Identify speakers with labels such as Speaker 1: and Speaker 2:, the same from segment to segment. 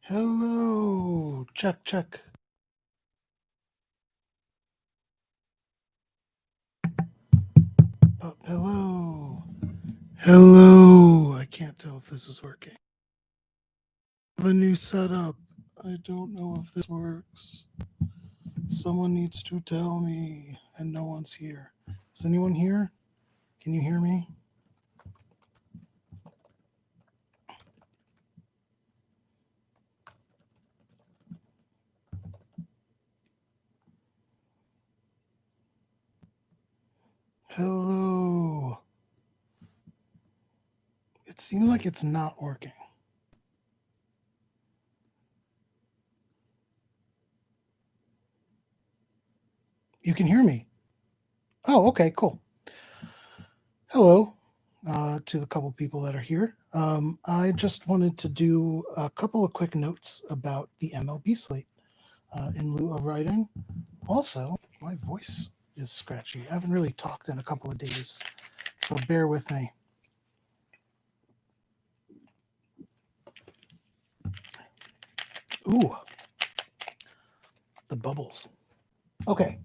Speaker 1: Hello. Check, check. Hello. Hello. I can't tell if this is working. I have a new setup. I don't know if this works. Someone needs to tell me, and no one's here. Is anyone here? Can you hear me? Hello. It seems like it's not working. You can hear me. Oh, okay, cool. Hello to the couple people that are here. I just wanted to do a couple of quick notes about the MLB slate in lieu of writing. Also, my voice is scratchy. I haven't really talked in a couple of days, so bear with me. Ooh, the bubbles. Okay,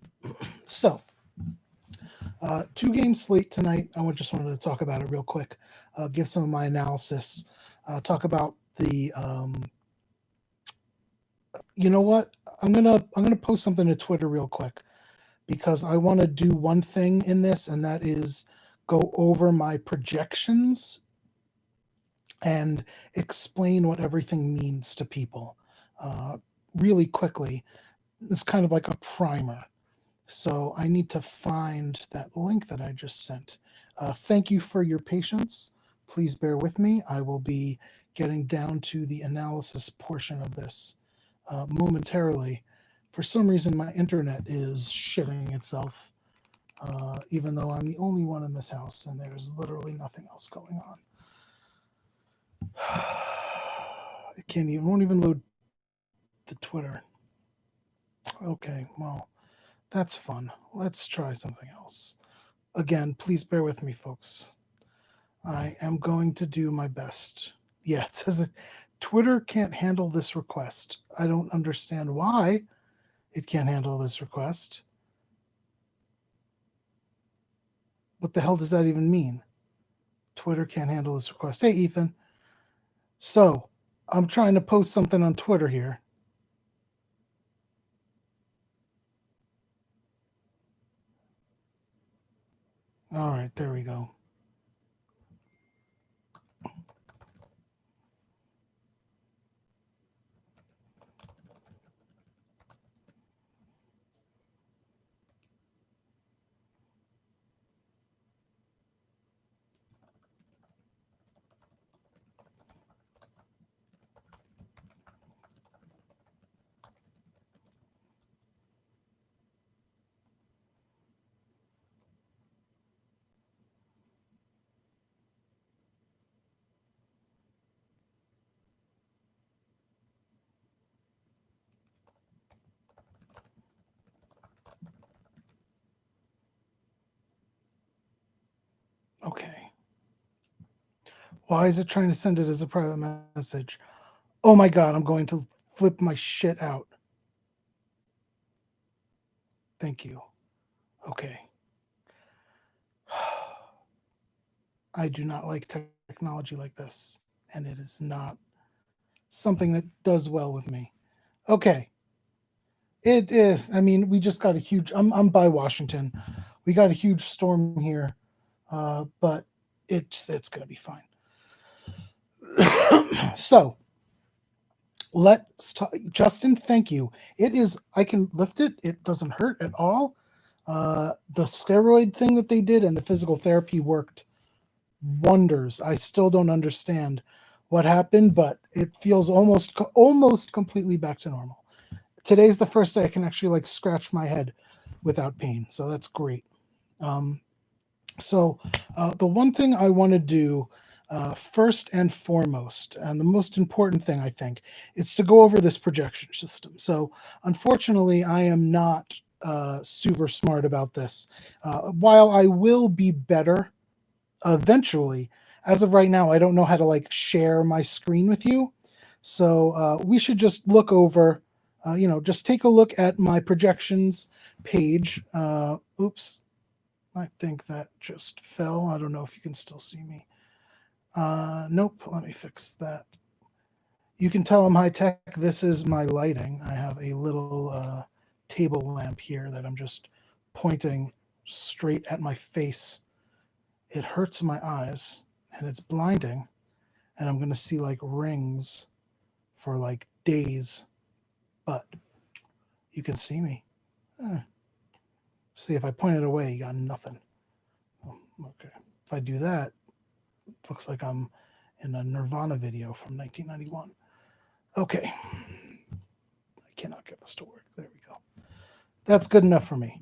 Speaker 1: so 2-game slate tonight. I just wanted to talk about it real quick, give some of my analysis, talk about the. You know what? I'm gonna post something to Twitter real quick because I want to do one thing in this, and that is go over my projections and explain what everything means to people really quickly. It's kind of like a primer. So I need to find that link that I just sent. Thank you for your patience. Please bear with me. I will be getting down to the analysis portion of this momentarily. For some reason, my internet is shitting itself, even though I'm the only one in this house and there's literally nothing else going on. It won't even load the Twitter. Okay, well, that's fun. Let's try something else. Again, please bear with me, folks. I am going to do my best. Yeah, it says Twitter can't handle this request. I don't understand why it can't handle this request. What the hell does that even mean? Twitter can't handle this request. Hey, Ethan. So, I'm trying to post something on Twitter here. All right, there we go. Okay. Why is it trying to send it as a private message? Oh my God, I'm going to flip my shit out. Thank you. Okay. I do not like technology like this, and it is not something that does well with me. Okay. It is. I mean, we just got a huge. I'm by Washington. We got a huge storm here, but it's gonna be fine. So let's talk. Justin, thank you. It is. I can lift it. It doesn't hurt at all. The steroid thing that they did and the physical therapy worked wonders. I still don't understand what happened, but it feels almost completely back to normal. Today's the first day I can actually like scratch my head without pain, so that's great. So the one thing I want to do first and foremost, and the most important thing I think, is to go over this projection system. So unfortunately, I am not super smart about this. While I will be better eventually, as of right now, I don't know how to like share my screen with you. So we should just look over, just take a look at my projections page. Oops, I think that just fell. I don't know if you can still see me. Nope, let me fix that. You can tell I'm high tech. This is my lighting. I have a little table lamp here that I'm just pointing straight at my face. It hurts my eyes and it's blinding, and I'm going to see like rings for like days, but you can see me. See, if I point it away, you got nothing. Oh, okay. If I do that, it looks like I'm in a Nirvana video from 1991. Okay. I cannot get this to work. There we go. That's good enough for me.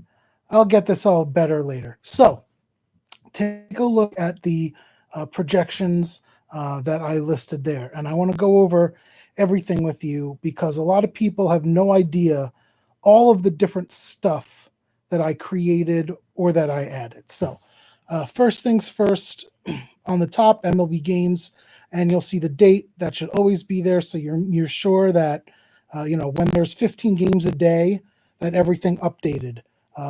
Speaker 1: I'll get this all better later. So take a look at the projections that I listed there. And I want to go over everything with you because a lot of people have no idea all of the different stuff that I created or that I added. So first things first, on the top, MLB games, and you'll see the date. That should always be there, so you're sure that when there's 15 games a day, that everything updated.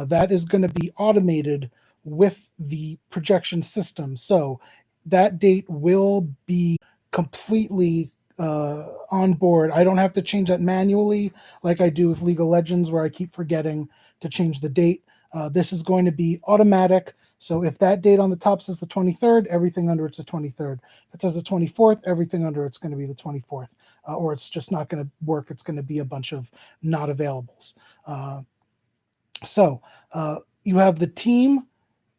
Speaker 1: That is going to be automated with the projection system. So that date will be completely on board. I don't have to change that manually like I do with League of Legends, where I keep forgetting to change the date. This is going to be automatic. So if that date on the top says the 23rd, everything under it's the 23rd. If it says the 24th, everything under it's going to be the 24th. Or it's just not going to work. It's going to be a bunch of not availables. So you have the team,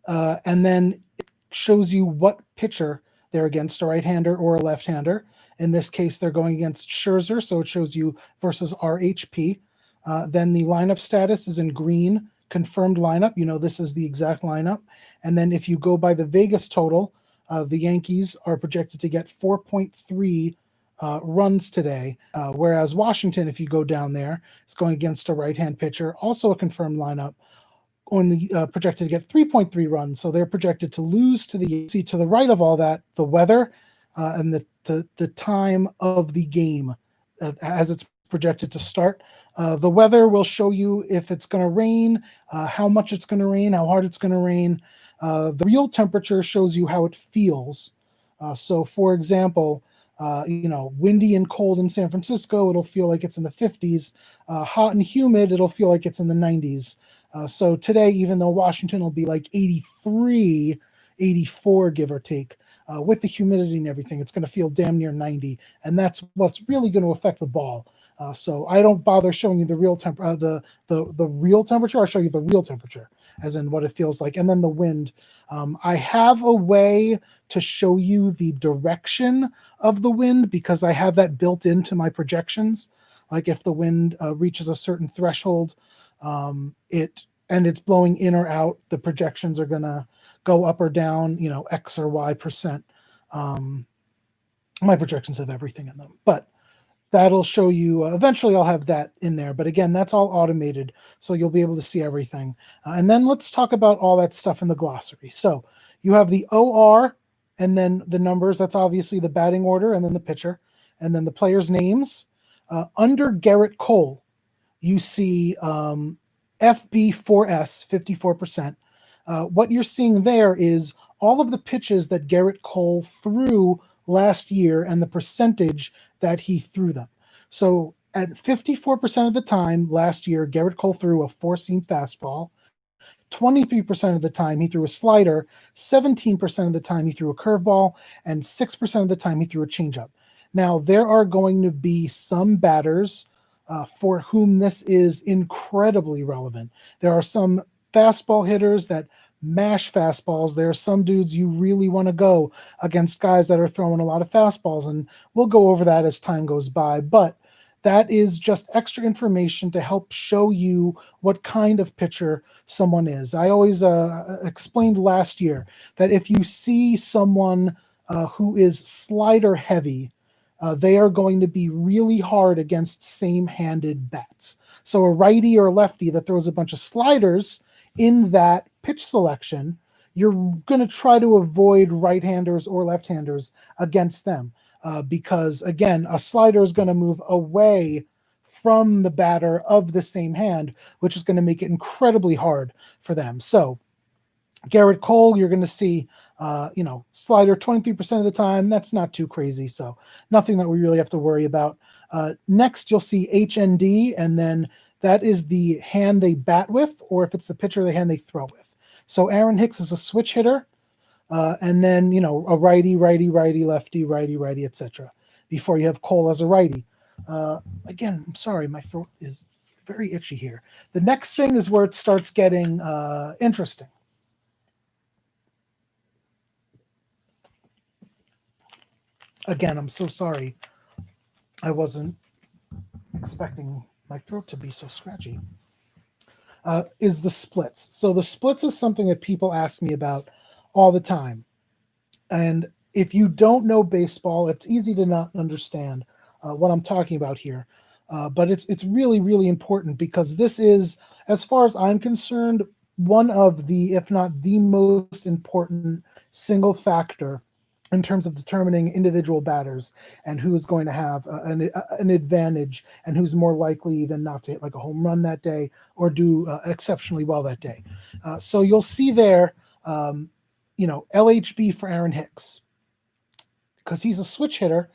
Speaker 1: and then it shows you what pitcher they're against, a right-hander or a left-hander. In this case, they're going against Scherzer, so it shows you versus RHP. Then the lineup status is in green, confirmed lineup. This is the exact lineup. And then if you go by the Vegas total, the Yankees are projected to get 4.3 runs today, whereas Washington, if you go down there, is going against a right-hand pitcher, also a confirmed lineup, only projected to get 3.3 runs. So they're projected to lose to the see to the right of all that, the weather and the time of the game as it's projected to start. The weather will show you if it's going to rain, how much it's going to rain, how hard it's going to rain. The real temperature shows you how it feels. So, for example, windy and cold in San Francisco, it'll feel like it's in the 50s. Hot and humid, it'll feel like it's in the 90s. So today, even though Washington will be like 83, 84, give or take, with the humidity and everything, it's going to feel damn near 90. And that's what's really going to affect the ball. So I don't bother showing you the real the real temperature. I'll show you the real temperature, as in what it feels like, and then the wind. I have a way to show you the direction of the wind because I have that built into my projections. Like if the wind reaches a certain threshold, it's blowing in or out, the projections are gonna go up or down, X or Y percent. My projections have everything in them, but that'll show you. Eventually, I'll have that in there. But again, that's all automated, so you'll be able to see everything. And then let's talk about all that stuff in the glossary. So you have the OR, and then the numbers. That's obviously the batting order, and then the pitcher, and then the players' names. Under Garrett Cole, you see FB4S, 54%. What you're seeing there is all of the pitches that Garrett Cole threw last year and the percentage that he threw them. So at 54% of the time last year, Garrett Cole threw a four-seam fastball. 23% of the time he threw a slider, 17% of the time he threw a curveball, and 6% of the time he threw a changeup. Now, there are going to be some batters for whom this is incredibly relevant. There are some fastball hitters that mash fastballs. There are some dudes you really want to go against guys that are throwing a lot of fastballs, and we'll go over that as time goes by. But that is just extra information to help show you what kind of pitcher someone is. I always explained last year that if you see someone who is slider heavy, they are going to be really hard against same-handed bats. So a righty or a lefty that throws a bunch of sliders in that pitch selection, you're going to try to avoid right-handers or left-handers against them. because, again, a slider is going to move away from the batter of the same hand, which is going to make it incredibly hard for them. So Garrett Cole, you're going to see, slider 23% of the time. That's not too crazy. So nothing that we really have to worry about. Next, you'll see HND, and then that is the hand they bat with, or if it's the pitcher, the hand they throw with. So Aaron Hicks is a switch hitter, and then, a righty, lefty, etc. Before you have Cole as a righty. Again, I'm sorry, my throat is very itchy here. The next thing is where it starts getting interesting. Again, I'm so sorry. I wasn't expecting my throat to be so scratchy. Is the splits. So the splits is something that people ask me about all the time. And if you don't know baseball, it's easy to not understand what I'm talking about here. But it's really, really important, because this is, as far as I'm concerned, one of the, if not the most important single factor in terms of determining individual batters and who is going to have an advantage and who's more likely than not to hit like a home run that day or do exceptionally well that day. So you'll see there, LHB for Aaron Hicks, because he's a switch hitter.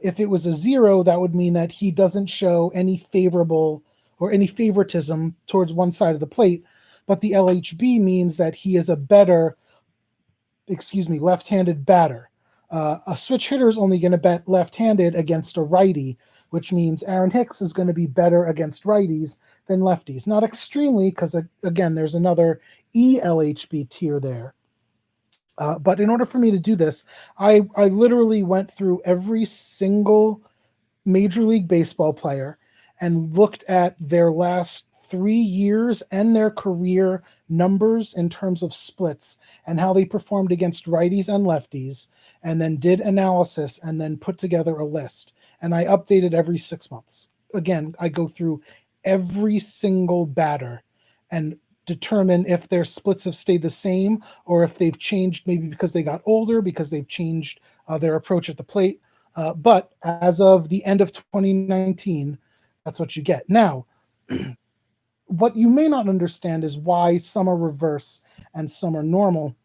Speaker 1: If it was a 0, that would mean that he doesn't show any favorable or any favoritism towards one side of the plate. But the LHB means that he is a better, left-handed batter. A switch hitter is only going to bat left-handed against a righty, which means Aaron Hicks is going to be better against righties than lefties. Not extremely, because, again, there's another ELHB tier there. But in order for me to do this, I literally went through every single Major League Baseball player and looked at their last 3 years and their career numbers in terms of splits and how they performed against righties and lefties, and then did analysis and then put together a list. And I updated every 6 months. Again, I go through every single batter and determine if their splits have stayed the same or if they've changed, maybe because they got older, because they've changed their approach at the plate. But as of the end of 2019, that's what you get. Now, what you may not understand is why some are reverse and some are normal.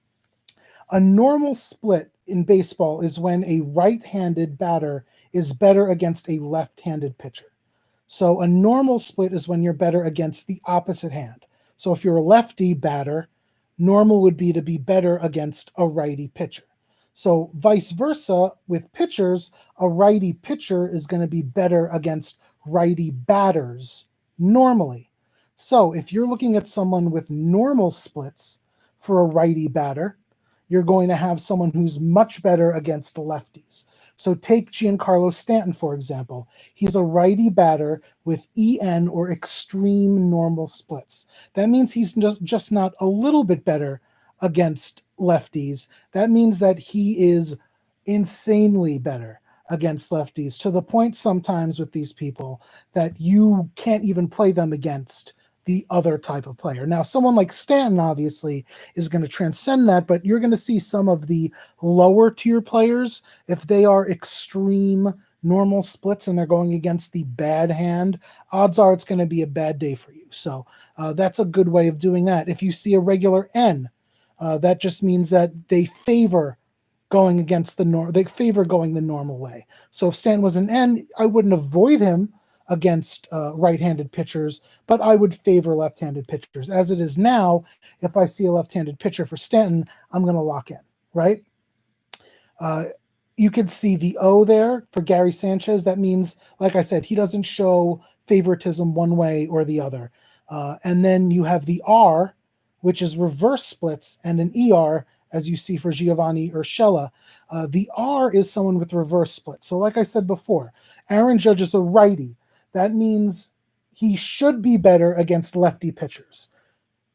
Speaker 1: A normal split in baseball is when a right-handed batter is better against a left-handed pitcher. So a normal split is when you're better against the opposite hand. So if you're a lefty batter, normal would be to be better against a righty pitcher. So vice versa with pitchers, a righty pitcher is going to be better against righty batters normally. So if you're looking at someone with normal splits for a righty batter, you're going to have someone who's much better against the lefties. So take Giancarlo Stanton, for example. He's a righty batter with EN, or extreme normal splits. That means he's just not a little bit better against lefties. That means that he is insanely better against lefties, to the point sometimes with these people that you can't even play them against the other type of player. Now, someone like Stanton obviously is going to transcend that, but you're going to see some of the lower tier players, if they are extreme normal splits and they're going against the bad hand, odds are it's going to be a bad day for you. So that's a good way of doing that. If you see a regular N, that just means that they favor going against they favor going the normal way. So if Stanton was an N, I wouldn't avoid him against right-handed pitchers, but I would favor left-handed pitchers. As it is now, if I see a left-handed pitcher for Stanton, I'm going to lock in, right? You could see the O there for Gary Sanchez. That means, like I said, he doesn't show favoritism one way or the other. And then you have the R, which is reverse splits, and an ER, as you see for Giovanni Urshela. The R is someone with reverse splits. So like I said before, Aaron Judge is a righty. That means he should be better against lefty pitchers.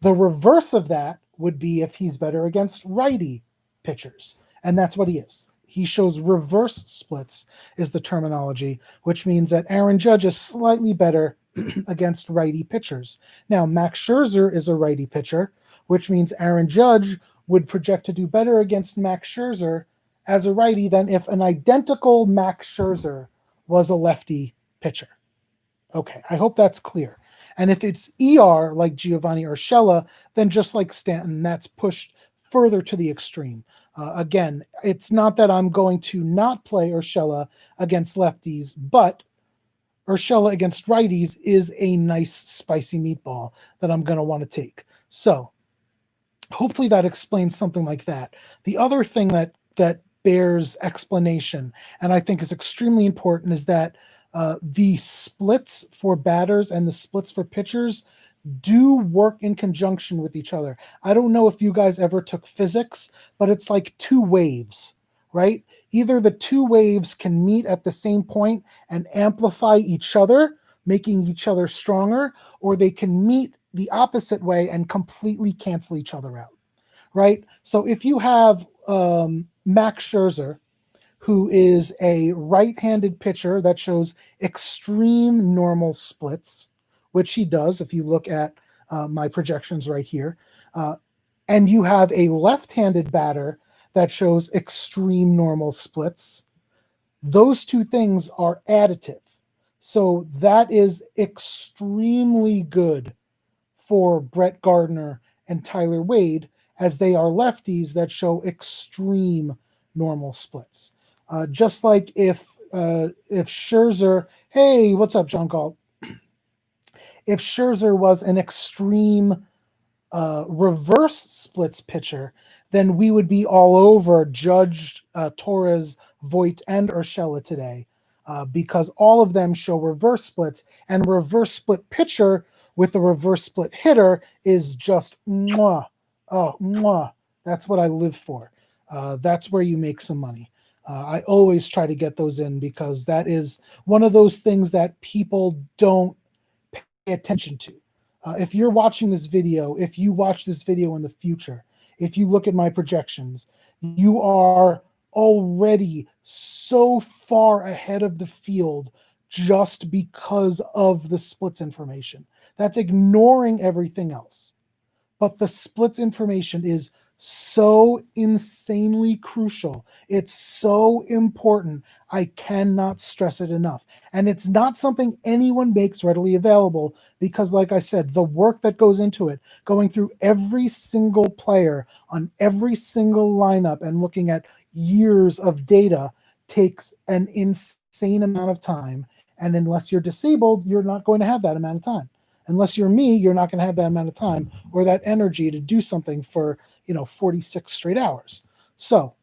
Speaker 1: The reverse of that would be if he's better against righty pitchers. And that's what he is. He shows reverse splits is the terminology, which means that Aaron Judge is slightly better against righty pitchers. Now, Max Scherzer is a righty pitcher, which means Aaron Judge would project to do better against Max Scherzer as a righty than if an identical Max Scherzer was a lefty pitcher. Okay, I hope that's clear. And if it's ER like Giovanni Urshela, then just like Stanton, that's pushed further to the extreme. Again, it's not that I'm going to not play Urshela against lefties, but Urshela against righties is a nice spicy meatball that I'm going to want to take. So hopefully that explains something like that. The other thing that bears explanation, and I think is extremely important, is that the splits for batters and the splits for pitchers do work in conjunction with each other. I don't know if you guys ever took physics, but it's like two waves, right? Either the two waves can meet at the same point and amplify each other, making each other stronger, or they can meet the opposite way and completely cancel each other out, right? So if you have Max Scherzer, who is a right-handed pitcher that shows extreme normal splits, which he does if you look at my projections right here, and you have a left-handed batter that shows extreme normal splits, those two things are additive. So that is extremely good for Brett Gardner and Tyler Wade, as they are lefties that show extreme normal splits. Just like if Scherzer, hey, what's up, John Galt? If Scherzer was an extreme reverse splits pitcher, then we would be all over Judge, Torres, Voit, and Urshela today, because all of them show reverse splits, and reverse split pitcher with a reverse split hitter is just mwah. Oh, mwah. That's what I live for. That's where you make some money. I always try to get those in because that is one of those things that people don't pay attention to. If you're watching this video, if you watch this video in the future, if you look at my projections, you are already so far ahead of the field just because of the splits information. That's ignoring everything else. But the splits information is so insanely crucial. It's so important. I cannot stress it enough. And it's not something anyone makes readily available because, like I said, the work that goes into it, going through every single player on every single lineup and looking at years of data, takes an insane amount of time. And unless you're disabled, you're not going to have that amount of time. Unless you're me, you're not going to have that amount of time or that energy to do something for 46 straight hours. So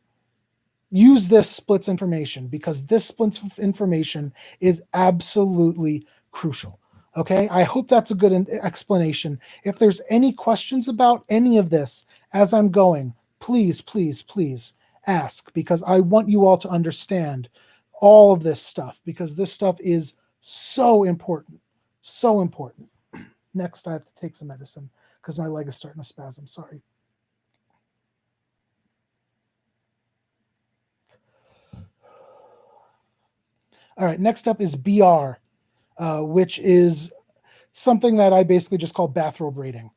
Speaker 1: use this splits information because this splits information is absolutely crucial. Okay, I hope that's a good explanation. If there's any questions about any of this as I'm going, please, please, please ask, because I want you all to understand all of this stuff, because this stuff is so important. So important. Next, I have to take some medicine because my leg is starting to spasm. Sorry. All right, next up is BR, which is something that I basically just call bathrobe rating,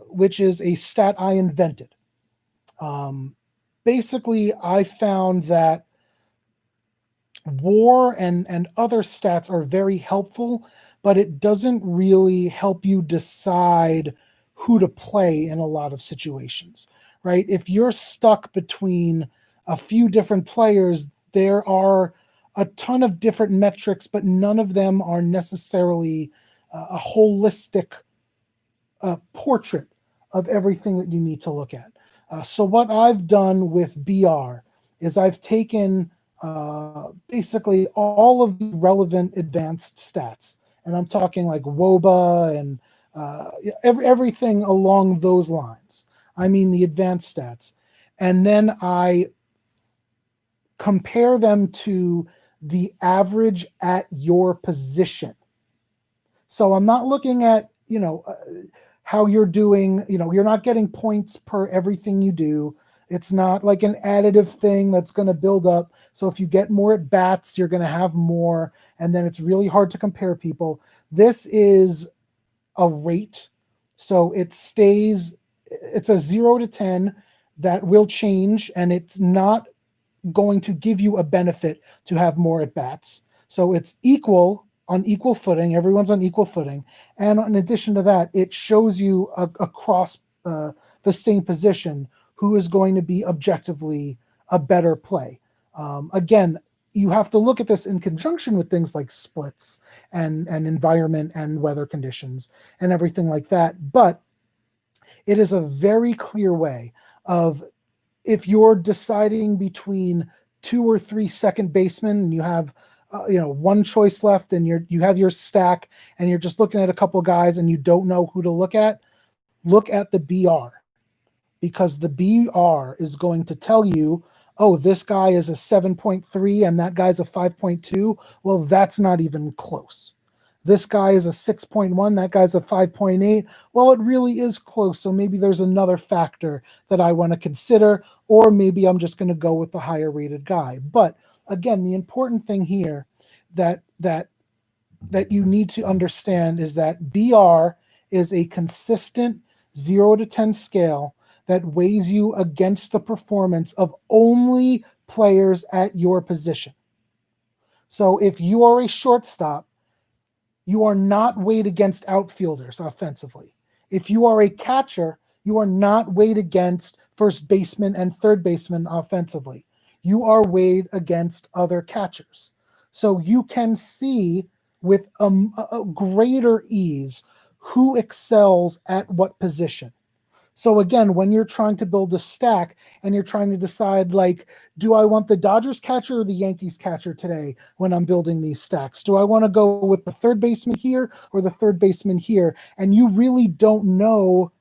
Speaker 1: which is a stat I invented. Basically, I found that WAR and other stats are very helpful, but it doesn't really help you decide who to play in a lot of situations, right? If you're stuck between a few different players, there are a ton of different metrics, but none of them are necessarily a holistic portrait of everything that you need to look at. So what I've done with BR is I've taken basically all of the relevant advanced stats, and I'm talking like WOBA and everything along those lines. I mean the advanced stats, and then I compare them to the average at your position. So I'm not looking at how you're doing. You're not getting points per everything you do. It's not like an additive thing that's going to build up. So if you get more at bats, you're going to have more, and then it's really hard to compare people. This is a rate. So it's a 0 to 10 that will change, and it's not going to give you a benefit to have more at bats. So it's on equal footing. Everyone's on equal footing. And in addition to that, it shows you across the same position who is going to be objectively a better play. Again, you have to look at this in conjunction with things like splits and environment and weather conditions and everything like that. But it is a very clear way of, if you're deciding between 2 or 3 second basemen and you have one choice left and you have your stack and you're just looking at a couple of guys and you don't know who to look at the BR, because the BR is going to tell you, oh, this guy is a 7.3 and that guy's a 5.2. Well, that's not even close. This guy is a 6.1, that guy's a 5.8. Well, it really is close. So maybe there's another factor that I want to consider, or maybe I'm just going to go with the higher rated guy. But again, the important thing here that you need to understand is that BR is a consistent 0 to 10 scale that weighs you against the performance of only players at your position. So if you are a shortstop, you are not weighed against outfielders offensively. If you are a catcher, you are not weighed against first baseman and third baseman offensively. You are weighed against other catchers. So you can see with a greater ease who excels at what position. So again, when you're trying to build a stack and you're trying to decide, like, do I want the Dodgers catcher or the Yankees catcher today when I'm building these stacks? Do I want to go with the third baseman here or the third baseman here? And you really don't know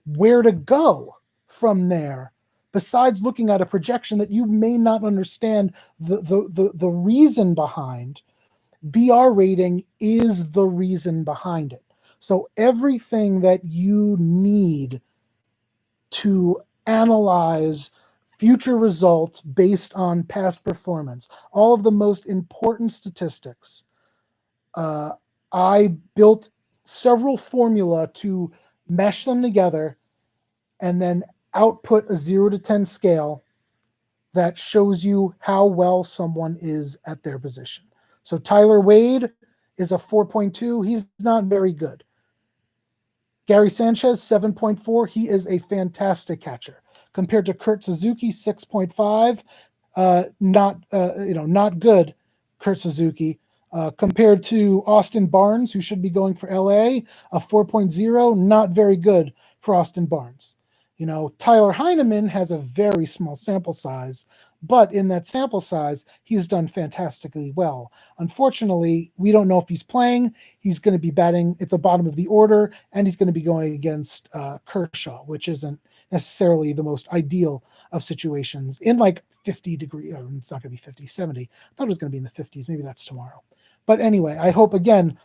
Speaker 1: where to go from there, besides looking at a projection that you may not understand the reason behind. BR rating is the reason behind it. So everything that you need to analyze future results based on past performance, all of the most important statistics, I built several formula to mesh them together and then output a 0 to 10 scale that shows you how well someone is at their position. So Tyler Wade is a 4.2. He's not very good. Gary Sanchez, 7.4. He is a fantastic catcher. Compared to Kurt Suzuki, 6.5. Not good, Kurt Suzuki. Compared to Austin Barnes, who should be going for LA, a 4.0. Not very good for Austin Barnes. Tyler Heineman has a very small sample size, but in that sample size, he's done fantastically well. Unfortunately, we don't know if he's playing. He's going to be batting at the bottom of the order, and he's going to be going against Kershaw, which isn't necessarily the most ideal of situations in like 50 degree. It's not going to be 50, 70. I thought it was going to be in the 50s. Maybe that's tomorrow. But anyway, I hope, again,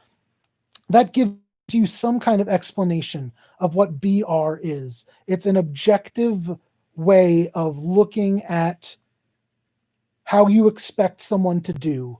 Speaker 1: that gives you some kind of explanation of what BR is. It's an objective way of looking at how you expect someone to do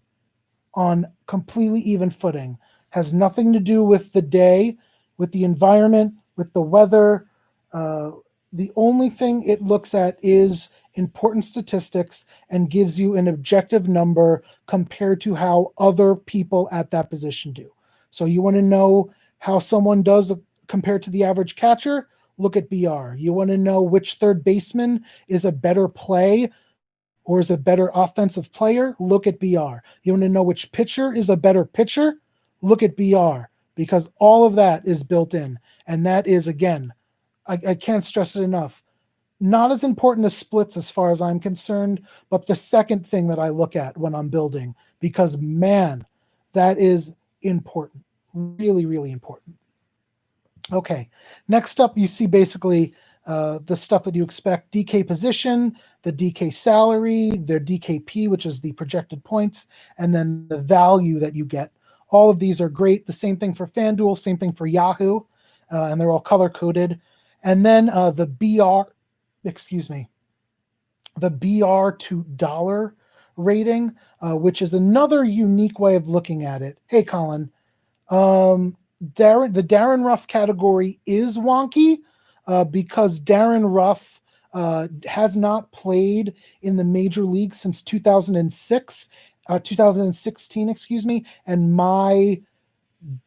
Speaker 1: on completely even footing. Has nothing to do with the day, with the environment, with the weather. The only thing it looks at is important statistics and gives you an objective number compared to how other people at that position do. So you want to know how someone does compared to the average catcher? Look at BR. You want to know which third baseman is a better play or is a better offensive player? Look at BR. You want to know which pitcher is a better pitcher? Look at BR, because all of that is built in. And that is, again, I can't stress it enough, not as important as splits as far as I'm concerned, but the second thing that I look at when I'm building, because, man, that is important. Really, really important. Okay, next up, you see basically the stuff that you expect: DK position, the DK salary, their DKP, which is the projected points, and then the value that you get. All of these are great. The same thing for FanDuel, same thing for Yahoo, and they're all color-coded. And then the BR to dollar rating, which is another unique way of looking at it. Hey, Colin. The Darren Ruff category is wonky because Darren Ruff has not played in the major league since 2016, excuse me. And my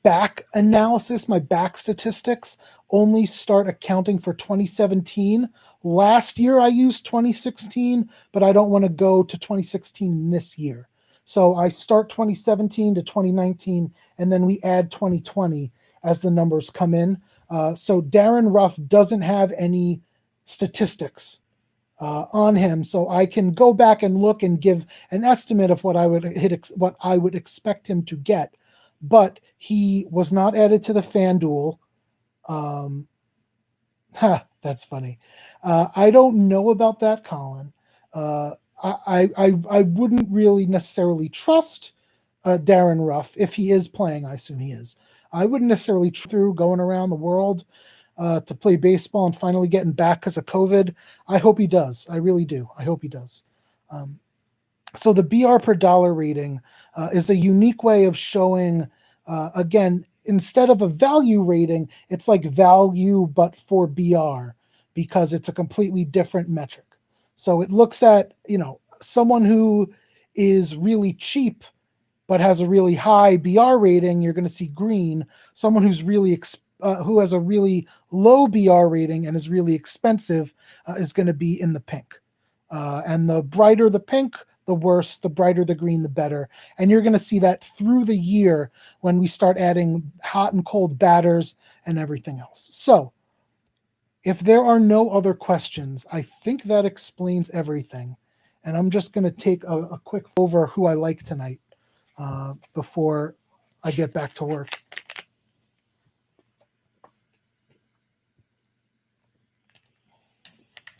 Speaker 1: back analysis, my back statistics only start accounting for 2017. Last year I used 2016, but I don't want to go to 2016 this year. So I start 2017 to 2019, and then we add 2020 as the numbers come in. So Darren Ruff doesn't have any statistics on him, so I can go back and look and give an estimate of what I would expect him to get. But he was not added to the FanDuel. That's funny. I don't know about that, Colin. I wouldn't really necessarily trust Darren Ruff if he is playing. I assume he is. I wouldn't necessarily through going around the world to play baseball and finally getting back because of COVID. I hope he does. I really do. I hope he does. So the BR per dollar rating is a unique way of showing, again, instead of a value rating, it's like value but for BR because it's a completely different metric. So it looks at, someone who is really cheap but has a really high BR rating, you're going to see green. Someone who's really who has a really low BR rating and is really expensive is going to be in the pink. And the brighter the pink, the worse, the brighter the green, the better. And you're going to see that through the year when we start adding hot and cold batters and everything else. So if there are no other questions, I think that explains everything. And I'm just going to take a quick over who I like tonight before I get back to work.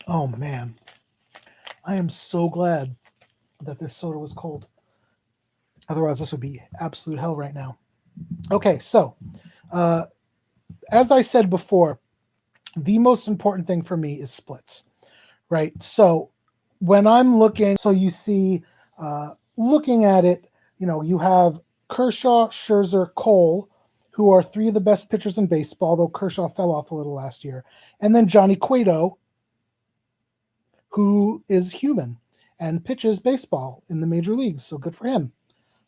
Speaker 1: Oh, man. I am so glad that this soda was cold. Otherwise, this would be absolute hell right now. Okay, so as I said before, the most important thing for me is splits, right? So when I'm looking, so you see, looking at it, you have Kershaw, Scherzer, Cole, who are three of the best pitchers in baseball, though Kershaw fell off a little last year. And then Johnny Cueto, who is human and pitches baseball in the major leagues. So good for him.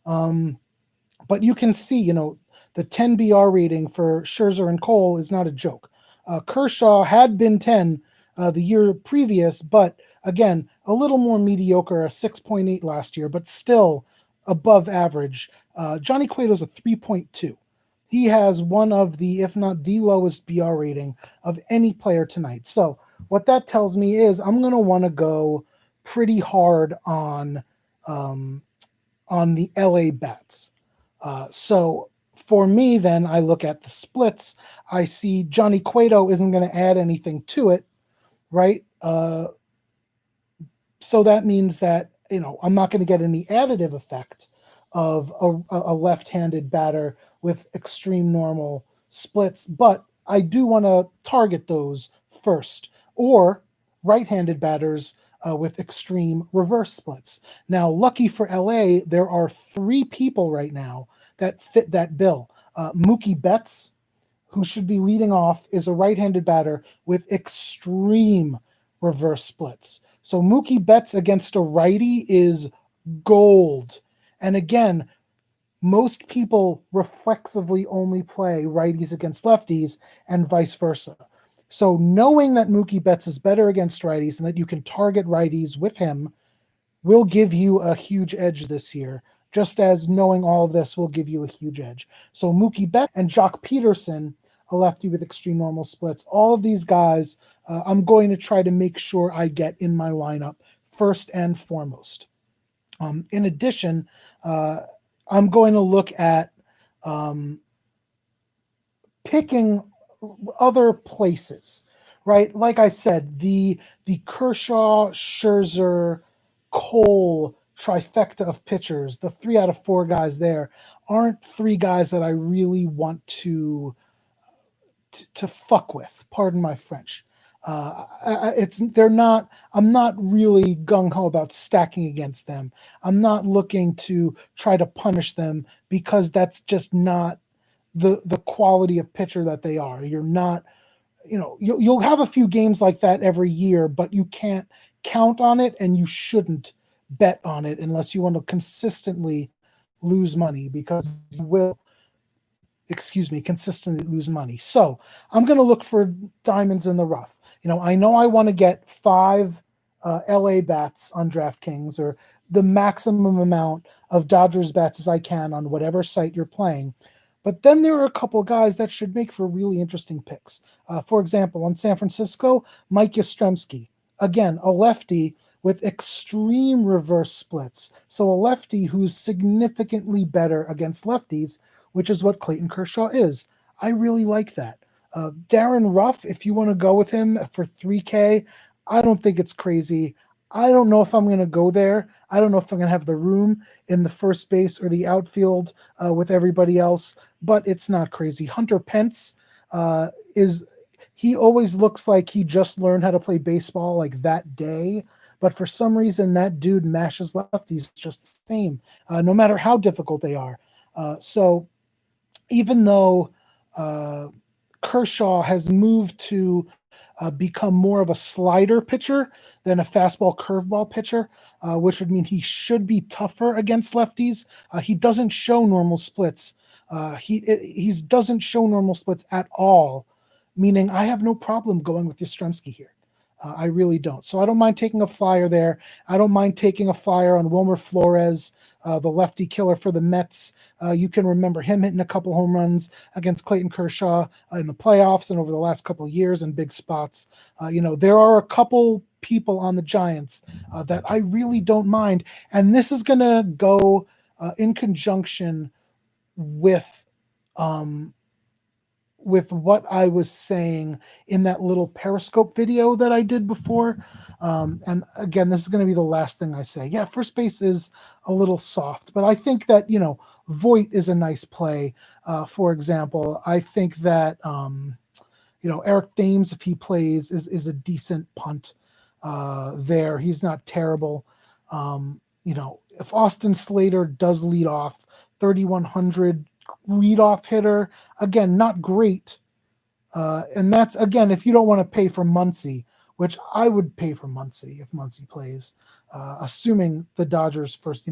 Speaker 1: But you can see, the 10 BR rating for Scherzer and Cole is not a joke. Kershaw had been 10 the year previous, but again, a little more mediocre, a 6.8 last year, but still above average. Johnny Cueto's a 3.2. He has one of the, if not the lowest BR rating of any player tonight. So what that tells me is I'm going to want to go pretty hard on the LA bats. So for me, then I look at the splits. I see Johnny Cueto isn't going to add anything to it, right? So that means that, I'm not going to get any additive effect of a left-handed batter with extreme normal splits, but I do want to target those first, or right-handed batters with extreme reverse splits. Now, lucky for LA, there are 3 people right now that fit that bill. Mookie Betts, who should be leading off, is a right-handed batter with extreme reverse splits. So Mookie Betts against a righty is gold. And again, most people reflexively only play righties against lefties and vice versa. So knowing that Mookie Betts is better against righties and that you can target righties with him will give you a huge edge this year, just as knowing all of this will give you a huge edge. So Mookie Betts and Jock Peterson, a lefty with extreme normal splits, all of these guys, I'm going to try to make sure I get in my lineup first and foremost. In addition, I'm going to look at picking other places, right? Like I said, the Kershaw, Scherzer, Cole trifecta of pitchers, the 3 out of 4 guys there aren't 3 guys that I really want to fuck with. Pardon my French. I'm not really gung-ho about stacking against them. I'm not looking to try to punish them because that's just not the quality of pitcher that they are. you'll have a few games like that every year, but you can't count on it, and you shouldn't bet on it unless you want to consistently lose money, because you will, consistently lose money. So I'm going to look for diamonds in the rough. I know I want to get 5 LA bats on DraftKings, or the maximum amount of Dodgers bats as I can on whatever site you're playing. But then there are a couple guys that should make for really interesting picks. For example, on San Francisco, Mike Yastremski. Again, a lefty with extreme reverse splits. So a lefty who's significantly better against lefties, which is what Clayton Kershaw is. I really like that. Darren Ruff, if you want to go with him for 3K, I don't think it's crazy. I don't know if I'm going to go there. I don't know if I'm going to have the room in the first base or the outfield with everybody else, but it's not crazy. Hunter Pence he always looks like he just learned how to play baseball like that day. But for some reason, that dude mashes lefties just the same, no matter how difficult they are. So even though Kershaw has moved to become more of a slider pitcher than a fastball curveball pitcher, which would mean he should be tougher against lefties. He doesn't show normal splits. He doesn't show normal splits at all, meaning I have no problem going with Yastremski here. I really don't. So I don't mind taking a flyer there. I don't mind taking a flyer on Wilmer Flores, the lefty killer for the Mets. You can remember him hitting a couple home runs against Clayton Kershaw in the playoffs and over the last couple of years in big spots. There are a couple people on the Giants that I really don't mind. And this is going to go in conjunction with what I was saying in that little Periscope video that I did before. And again, this is going to be the last thing I say. Yeah, first base is a little soft, but I think that, Voit is a nice play. For example, I think that, Eric Thames, if he plays, is a decent punt there. He's not terrible. If Austin Slater does lead off, 3,100 leadoff hitter, again, not great. And that's, again, if you don't want to pay for Muncy, which I would pay for Muncy if Muncy plays, assuming the Dodgers first,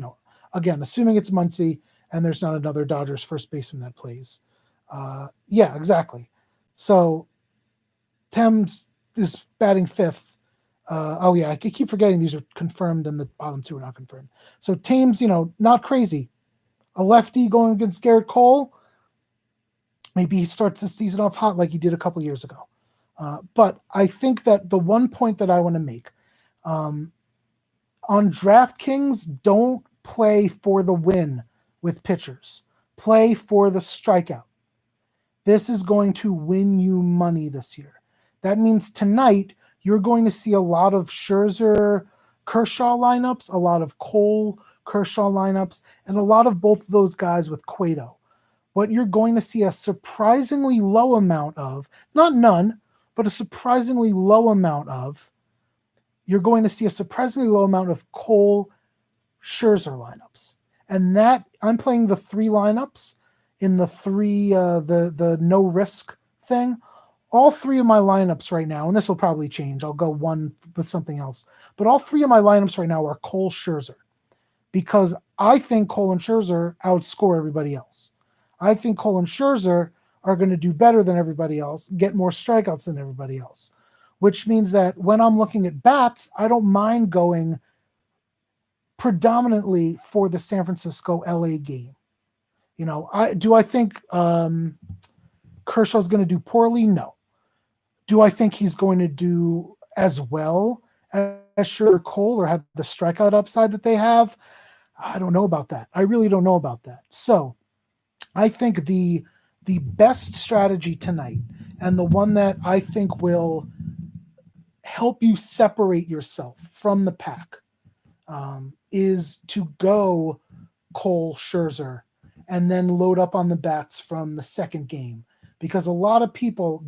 Speaker 1: assuming it's Muncy and there's not another Dodgers first baseman that plays. Yeah, exactly. So Thames is batting 5th. I keep forgetting these are confirmed and the bottom 2 are not confirmed. So Thames, not crazy. A lefty going against Garrett Cole, maybe he starts the season off hot like he did a couple years ago. But I think that the one point that I want to make, on DraftKings, don't play for the win with pitchers. Play for the strikeout. This is going to win you money this year. That means tonight you're going to see a lot of Scherzer, Kershaw lineups, a lot of Cole, Kershaw lineups, and a lot of both of those guys with Cueto. What you're going to see a surprisingly low amount of, not none, but a surprisingly low amount of, you're going to see a surprisingly low amount of Cole, Scherzer lineups. And that, I'm playing the 3 lineups in the 3, the no risk thing. All 3 of my lineups right now, and this will probably change, I'll go one with something else, but all 3 of my lineups right now are Cole, Scherzer, because I think Cole and Scherzer outscore everybody else. I think Cole and Scherzer are going to do better than everybody else, get more strikeouts than everybody else, which means that when I'm looking at bats, I don't mind going predominantly for the San Francisco LA game. I think Kershaw's going to do poorly? No. Do I think he's going to do as well as Scherzer, Cole, or have the strikeout upside that they have? I don't know about that. I really don't know about that. So I think the best strategy tonight, and the one that I think will help you separate yourself from the pack, is to go Cole, Scherzer, and then load up on the bats from the second game. Because a lot of people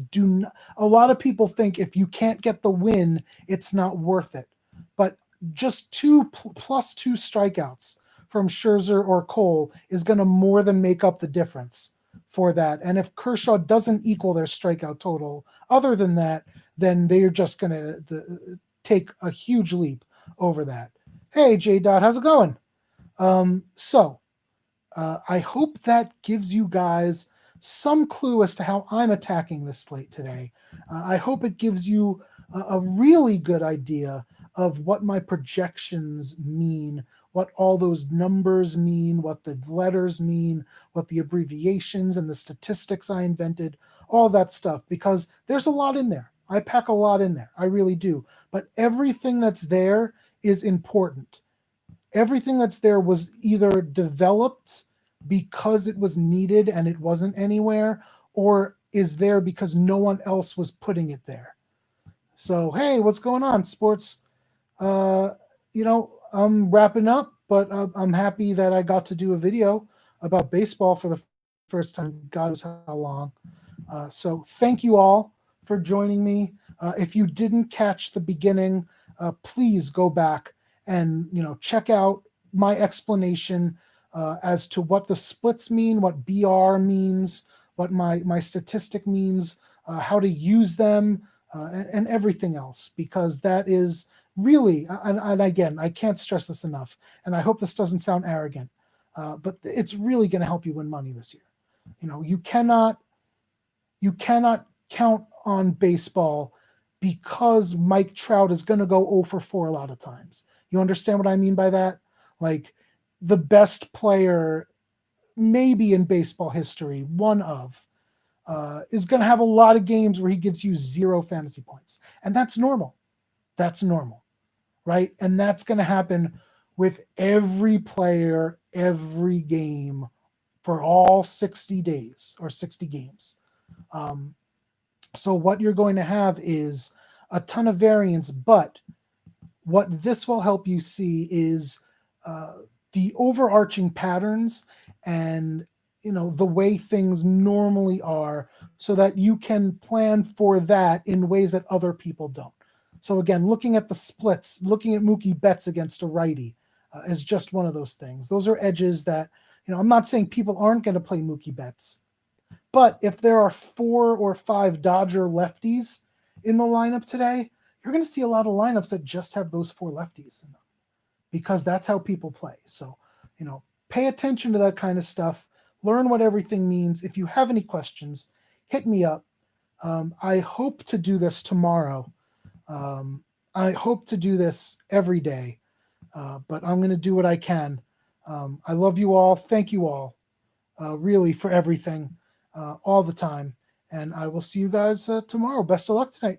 Speaker 1: think if you can't get the win, it's not worth it. But just plus 2 strikeouts from Scherzer or Cole is going to more than make up the difference for that. And if Kershaw doesn't equal their strikeout total, other than that, then they're just going to take a huge leap over that. Hey, J. Dot, how's it going? I hope that gives you guys some clue as to how I'm attacking this slate today. I hope it gives you a really good idea of what my projections mean, what all those numbers mean, what the letters mean, what the abbreviations and the statistics I invented, all that stuff, because there's a lot in there. I pack a lot in there. I really do. But everything that's there is important. Everything that's there was either developed because it was needed and it wasn't anywhere, or is there because no one else was putting it there. So, hey, what's going on, sports? I'm wrapping up, but I'm happy that I got to do a video about baseball for the first time. God knows how long. So thank you all for joining me. If you didn't catch the beginning, please go back and check out my explanation as to what the splits mean, what BR means, what my statistic means, how to use them, and everything else, because that is really, and again, I can't stress this enough, and I hope this doesn't sound arrogant, but it's really going to help you win money this year. You cannot count on baseball because Mike Trout is going to go 0 for 4 a lot of times. You understand what I mean by that? Like, the best player maybe in baseball history, one of, is going to have a lot of games where he gives you 0 fantasy points. And that's normal. That's normal, right? And that's going to happen with every player, every game for all 60 days or 60 games. So what you're going to have is a ton of variance, but what this will help you see is the overarching patterns and the way things normally are, so that you can plan for that in ways that other people don't. So again, looking at the splits, looking at Mookie Betts against a righty is just one of those things. Those are edges that, I'm not saying people aren't going to play Mookie Betts, but if there are 4 or 5 Dodger lefties in the lineup today, you're going to see a lot of lineups that just have those 4 lefties in them, because that's how people play. So, pay attention to that kind of stuff. Learn what everything means. If you have any questions, hit me up. I hope to do this tomorrow. I hope to do this every day, but I'm going to do what I can. I love you all. Thank you all, really, for everything, all the time. And I will see you guys tomorrow. Best of luck tonight.